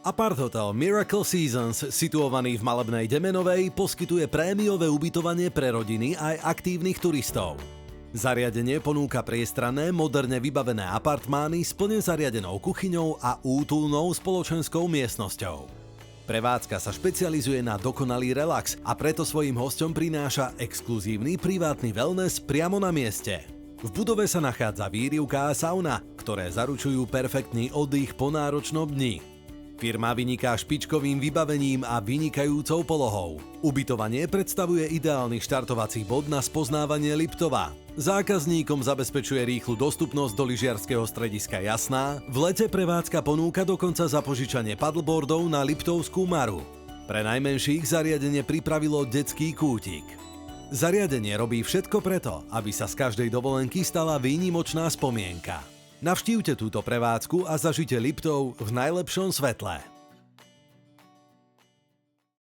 Apart Hotel Miracle Seasons, situovaný v malebnej Demenovej, poskytuje prémiové ubytovanie pre rodiny aj aktívnych turistov. Zariadenie ponúka priestranné, moderne vybavené apartmány s plne zariadenou kuchyňou a útulnou spoločenskou miestnosťou. Prevádzka sa špecializuje na dokonalý relax a preto svojim hosťom prináša exkluzívny privátny wellness priamo na mieste. V budove sa nachádza výrivka a sauna, ktoré zaručujú perfektný oddych po náročnom dni. Firma vyniká špičkovým vybavením a vynikajúcou polohou. Ubytovanie predstavuje ideálny štartovací bod na spoznávanie Liptova. Zákazníkom zabezpečuje rýchlu dostupnosť do lyžiarskeho strediska Jasná. V lete prevádzka ponúka dokonca zapožičanie paddleboardov na Liptovskú Maru. Pre najmenších zariadenie pripravilo detský kútik. Zariadenie robí všetko preto, aby sa z každej dovolenky stala výnimočná spomienka. Navštívte túto prevádzku a zažite Liptov v najlepšom svetle.